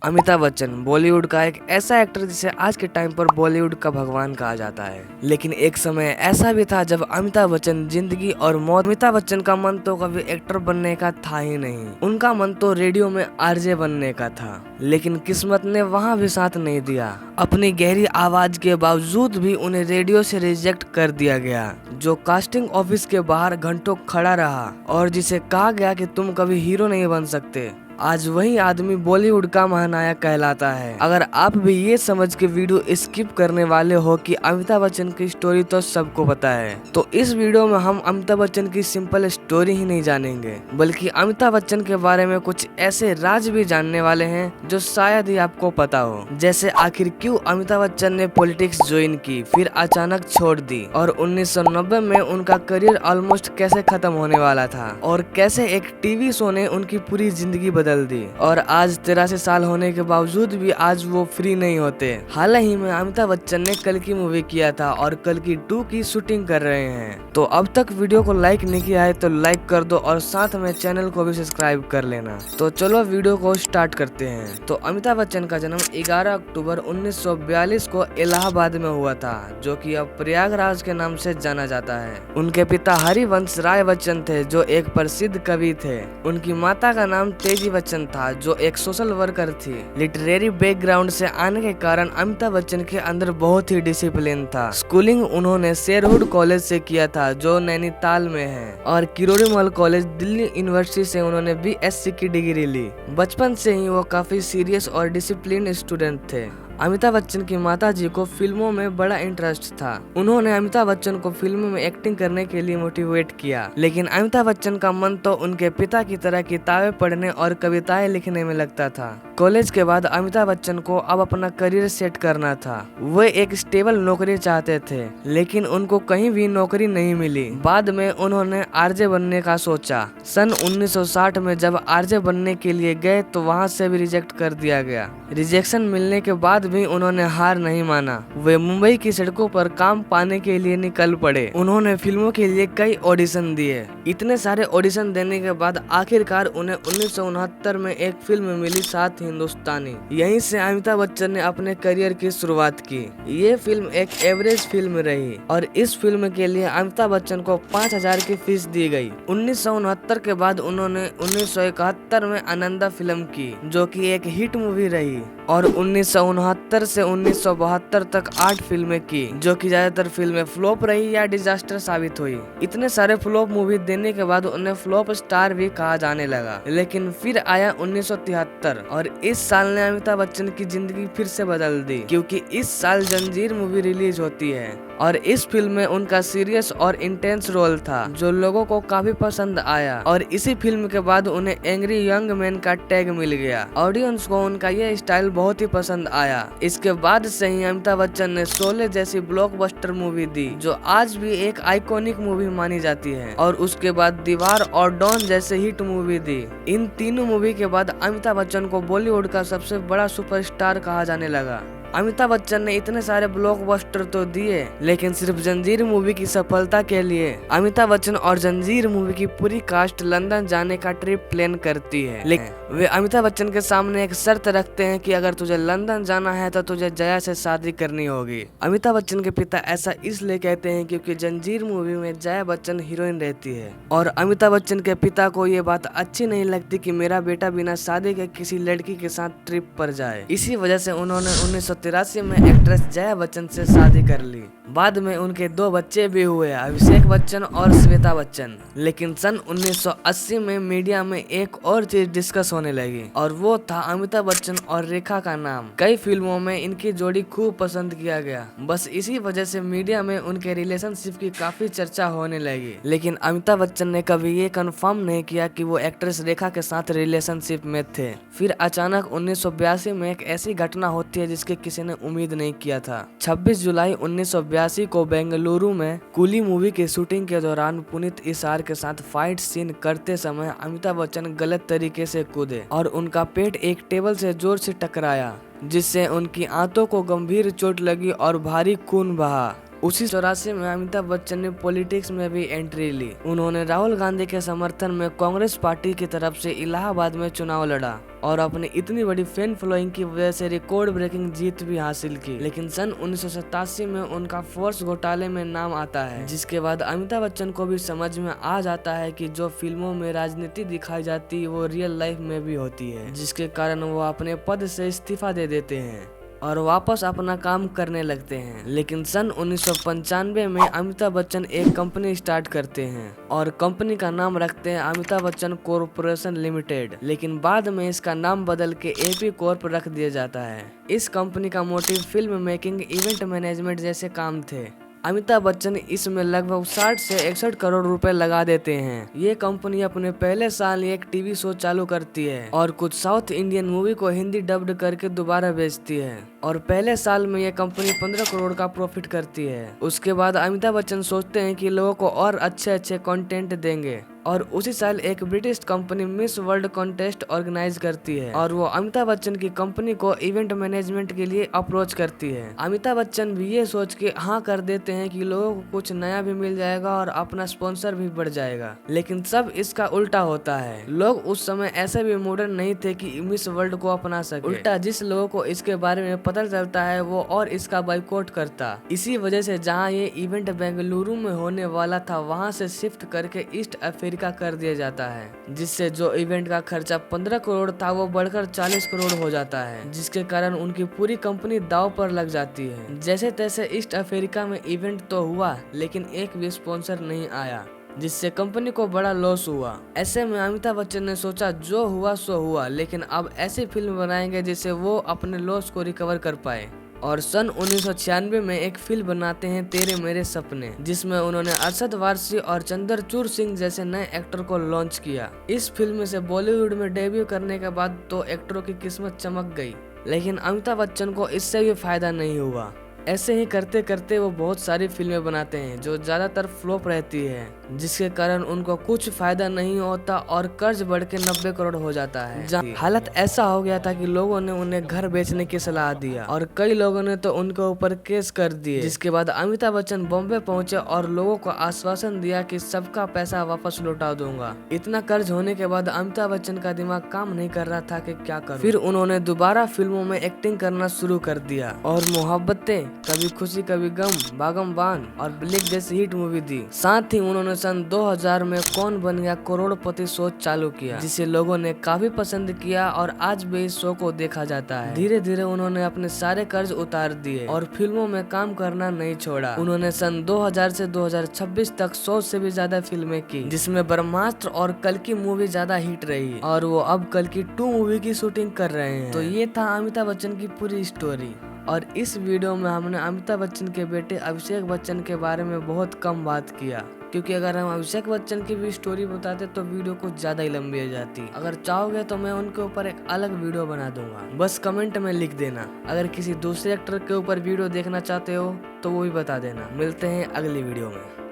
अमिताभ बच्चन बॉलीवुड का एक ऐसा एक्टर जिसे आज के टाइम पर बॉलीवुड का भगवान कहा जाता है। लेकिन एक समय ऐसा भी था जब अमिताभ बच्चन जिंदगी और मौत। अमिताभ बच्चन का मन तो कभी एक्टर बनने का था ही नहीं। उनका मन तो रेडियो में आरजे बनने का था, लेकिन किस्मत ने वहाँ भी साथ नहीं दिया। अपनी गहरी आवाज के बावजूद भी उन्हें रेडियो से रिजेक्ट कर दिया गया। जो कास्टिंग ऑफिस के बाहर घंटों खड़ा रहा और जिसे कहा गया कि तुम कभी हीरो नहीं बन सकते, आज वही आदमी बॉलीवुड का महानायक कहलाता है। अगर आप भी ये समझ के वीडियो स्किप करने वाले हो कि अमिताभ बच्चन की स्टोरी तो सबको पता है, तो इस वीडियो में हम अमिताभ बच्चन की सिंपल स्टोरी ही नहीं जानेंगे, बल्कि अमिताभ बच्चन के बारे में कुछ ऐसे राज भी जानने वाले हैं जो शायद ही आपको पता हो। जैसे आखिर क्यों अमिताभ बच्चन ने पॉलिटिक्स ज्वाइन की, फिर अचानक छोड़ दी, और 1990 में उनका करियर ऑलमोस्ट कैसे खत्म होने वाला था, और कैसे एक टीवी शो ने उनकी पूरी जिंदगी बदल दी, और आज 83 साल होने के बावजूद भी आज वो फ्री नहीं होते। हाल ही में अमिताभ बच्चन ने कल की मूवी किया था और कल की 2 की शूटिंग कर रहे हैं। तो अब तक वीडियो को लाइक नहीं किया है तो लाइक कर दो और साथ में चैनल को भी सब्सक्राइब कर लेना। तो चलो वीडियो को स्टार्ट करते हैं। तो अमिताभ बच्चन का जन्म 11 अक्टूबर 1942 को इलाहाबाद में हुआ था, जो कि अब प्रयागराज के नाम से जाना जाता है। उनके पिता हरिवंश राय बच्चन थे, जो एक प्रसिद्ध कवि थे। उनकी माता का नाम तेजी बच्चन था, जो एक सोशल वर्कर थी। लिटरेरी बैकग्राउंड से आने के कारण अमिताभ बच्चन के अंदर बहुत ही डिसिप्लिन था। स्कूलिंग उन्होंने शेरवुड कॉलेज से किया था, जो नैनीताल में है, और किरोड़ीमल कॉलेज दिल्ली यूनिवर्सिटी से उन्होंने बीएससी की डिग्री ली। बचपन से ही वो काफी सीरियस और डिसिप्लिन स्टूडेंट थे। अमिताभ बच्चन की माताजी को फिल्मों में बड़ा इंटरेस्ट था। उन्होंने अमिताभ बच्चन को फिल्मों में एक्टिंग करने के लिए मोटिवेट किया, लेकिन अमिताभ बच्चन का मन तो उनके पिता की तरह किताबें पढ़ने और कविताएं लिखने में लगता था। कॉलेज के बाद अमिताभ बच्चन को अब अपना करियर सेट करना था। वे एक स्टेबल नौकरी चाहते थे, लेकिन उनको कहीं भी नौकरी नहीं मिली। बाद में उन्होंने आरजे बनने का सोचा। सन 1960 में जब आरजे बनने के लिए गए तो वहां से भी रिजेक्ट कर दिया गया। रिजेक्शन मिलने के बाद भी उन्होंने हार नहीं माना। वे मुंबई की सड़कों पर काम पाने के लिए निकल पड़े। उन्होंने फिल्मों के लिए कई ऑडिशन दिए। इतने सारे ऑडिशन देने के बाद आखिरकार उन्हें 1969 में एक फिल्म मिली, सात हिंदुस्तानी। यहीं से अमिताभ बच्चन ने अपने करियर की शुरुआत की। ये फिल्म एक एवरेज फिल्म रही और इस फिल्म के लिए अमिताभ बच्चन को 5000 की फीस दी गई। 1969 के बाद उन्होंने 1971 में आनंदा फिल्म की, जो कि एक हिट मूवी रही, और 1969 से 1972 तक 8 फिल्में की, जो कि ज्यादातर फिल्में फ्लॉप रही या डिजास्टर साबित हुई। इतने सारे फ्लॉप मूवी देने के बाद उन्हें फ्लॉप स्टार भी कहा जाने लगा। लेकिन फिर आया 1973 और इस साल ने अमिताभ बच्चन की जिंदगी फिर से बदल दी, क्योंकि इस साल जंजीर मूवी रिलीज होती है, और इस फिल्म में उनका सीरियस और इंटेंस रोल था, जो लोगों को काफी पसंद आया। और इसी फिल्म के बाद उन्हें एंग्री यंग मैन का टैग मिल गया। ऑडियंस को उनका ये स्टाइल बहुत ही पसंद आया। इसके बाद से ही अमिताभ बच्चन ने शोले जैसी ब्लॉकबस्टर मूवी दी, जो आज भी एक आइकॉनिक मूवी मानी जाती है, और उसके बाद दीवार और डॉन जैसे हिट मूवी दी। इन तीनों मूवी के बाद अमिताभ बच्चन को बॉलीवुड का सबसे बड़ा सुपरस्टार कहा जाने लगा। अमिताभ बच्चन ने इतने सारे ब्लॉकबस्टर तो दिए, लेकिन सिर्फ जंजीर मूवी की सफलता के लिए अमिताभ बच्चन और जंजीर मूवी की पूरी कास्ट लंदन जाने का ट्रिप प्लान करती है। लेकिन वे अमिताभ बच्चन के सामने एक शर्त रखते हैं कि अगर तुझे लंदन जाना है तो तुझे जया से शादी करनी होगी। अमिताभ बच्चन के पिता ऐसा इसलिए कहते हैं क्योंकि जंजीर मूवी में जया बच्चन हीरोइन रहती है, और अमिताभ बच्चन के पिता को ये बात अच्छी नहीं लगती कि मेरा बेटा बिना शादी के किसी लड़की के साथ ट्रिप पर जाए। इसी वजह से उन्होंने 1983 में एक्ट्रेस जया बच्चन से शादी कर ली। बाद में उनके 2 बच्चे भी हुए, अभिषेक बच्चन और श्वेता बच्चन। लेकिन सन 1980 में मीडिया में एक और चीज डिस्कस होने लगी, और वो था अमिताभ बच्चन और रेखा का नाम। कई फिल्मों में इनकी जोड़ी खूब पसंद किया गया। बस इसी वजह से मीडिया में उनके रिलेशनशिप की काफी चर्चा होने लगी। लेकिन अमिताभ बच्चन ने कभी ये कंफर्म नहीं किया कि वो एक्ट्रेस रेखा के साथ रिलेशनशिप में थे। फिर अचानक 1982 में एक ऐसी घटना होती है जिसके किसी ने उम्मीद नहीं किया था। 26 जुलाई 1982 को बेंगलुरु में कूली मूवी की शूटिंग के दौरान पुनीत इसार के साथ फाइट सीन करते समय अमिताभ बच्चन गलत तरीके से कूदे और उनका पेट एक टेबल से जोर से टकराया, जिससे उनकी आंतों को गंभीर चोट लगी और भारी खून बहा। उसी 84 में अमिताभ बच्चन ने पॉलिटिक्स में भी एंट्री ली। उन्होंने राहुल गांधी के समर्थन में कांग्रेस पार्टी की तरफ से इलाहाबाद में चुनाव लड़ा और अपनी इतनी बड़ी फैन फॉलोइंग की वजह से रिकॉर्ड ब्रेकिंग जीत भी हासिल की। लेकिन सन 1987 में उनका फोर्स घोटाले में नाम आता है, जिसके बाद अमिताभ बच्चन को भी समझ में आ जाता है कि जो फिल्मों में राजनीति दिखाई जाती है वो रियल लाइफ में भी होती है, जिसके कारण वो अपने पद से इस्तीफा दे देते हैं और वापस अपना काम करने लगते हैं। लेकिन सन 1995 में अमिताभ बच्चन एक कंपनी स्टार्ट करते हैं और कंपनी का नाम रखते हैं अमिताभ बच्चन कॉरपोरेशन लिमिटेड। लेकिन बाद में इसका नाम बदल के एपी कॉर्प रख दिया जाता है। इस कंपनी का motive film making, event management जैसे काम थे। अमिताभ बच्चन इसमें लगभग 60 से 61 करोड़ रुपए लगा देते हैं। ये कंपनी अपने पहले साल एक टीवी शो चालू करती है और कुछ साउथ इंडियन मूवी को हिंदी डब्ड करके दोबारा बेचती है और पहले साल में ये कंपनी 15 करोड़ का प्रॉफिट करती है। उसके बाद अमिताभ बच्चन सोचते हैं कि लोगों को और अच्छे कंटेंट देंगे और उसी साल एक British company Miss World contest organise करती है और वो अमिताभ बच्चन की कंपनी को इवेंट मैनेजमेंट के लिए अप्रोच करती है। अमिताभ बच्चन भी ये सोच के हाँ कर देते हैं कि लोगों को कुछ नया भी मिल जाएगा और अपना स्पॉन्सर भी बढ़ जाएगा। लेकिन सब इसका उल्टा होता है। लोग उस समय ऐसे भी मॉडर्न नहीं थे कि मिस वर्ल्ड को अपना सके। उल्टा जिस लोगों को इसके बारे में पता चलता है वो और इसका बाइकआउट करता। इसी वजह से जहाँ ये इवेंट बेंगलुरु में होने वाला था वहाँ से शिफ्ट करके ईस्ट अफ्रीका का कर दिया जाता है, जिससे जो इवेंट का खर्चा 15 करोड़ था वो बढ़कर 40 करोड़ हो जाता है, जिसके कारण उनकी पूरी कंपनी दांव पर लग जाती है। जैसे तैसे ईस्ट अफ्रीका में इवेंट तो हुआ लेकिन एक भी स्पॉन्सर नहीं आया, जिससे कंपनी को बड़ा लॉस हुआ। ऐसे में अमिताभ बच्चन ने सोचा जो हुआ सो हुआ, लेकिन अब ऐसी फिल्म बनाएंगे जिससे वो अपने लॉस को रिकवर कर पाए और सन 1996 में एक फिल्म बनाते हैं तेरे मेरे सपने, जिसमें उन्होंने अरशद वारसी और चंद्रचूड़ सिंह जैसे नए एक्टर को लॉन्च किया। इस फिल्म से बॉलीवुड में डेब्यू करने के बाद तो एक्टरों की किस्मत चमक गई, लेकिन अमिताभ बच्चन को इससे भी फायदा नहीं हुआ। ऐसे ही करते करते वो बहुत सारी फिल्में बनाते हैं जो ज्यादातर फ्लॉप रहती है, जिसके कारण उनको कुछ फायदा नहीं होता और कर्ज बढ़ के 90 करोड़ हो जाता है। हालत ऐसा हो गया था कि लोगों ने उन्हें घर बेचने की सलाह दिया और कई लोगों ने तो उनके ऊपर केस कर दिए। जिसके बाद अमिताभ बच्चन बॉम्बे पहुंचे और लोगों को आश्वासन दिया कि सबका पैसा वापस लौटा दूंगा। इतना कर्ज होने के बाद अमिताभ बच्चन का दिमाग काम नहीं कर रहा था कि क्या करूं। फिर उन्होंने दोबारा फिल्मों में एक्टिंग करना शुरू कर दिया और मोहब्बतें, कभी खुशी कभी गम, भागम बान और ब्लिक जैसी हिट मूवी दी। साथ ही उन्होंने सन 2000 में कौन बन गया करोड़पति शो चालू किया, जिसे लोगों ने काफी पसंद किया और आज भी इस शो को देखा जाता है। धीरे धीरे उन्होंने अपने सारे कर्ज उतार दिए और फिल्मों में काम करना नहीं छोड़ा। उन्होंने सन 2000 से 2026 तक 100 से भी ज्यादा फिल्में की, जिसमें ब्रह्मास्त्र और कल्कि मूवी ज्यादा हिट रही और वो अब कल्कि 2 मूवी की शूटिंग कर रहे हैं। तो ये था अमिताभ बच्चन की पूरी स्टोरी और इस वीडियो में हमने अमिताभ बच्चन के बेटे अभिषेक बच्चन के बारे में बहुत कम बात किया, क्योंकि अगर हम अभिषेक बच्चन की भी स्टोरी बताते तो वीडियो कुछ ज्यादा ही लंबी हो जाती। अगर चाहोगे तो मैं उनके ऊपर एक अलग वीडियो बना दूंगा, बस कमेंट में लिख देना। अगर किसी दूसरे एक्टर के ऊपर वीडियो देखना चाहते हो तो वो भी बता देना। मिलते हैं अगली वीडियो में।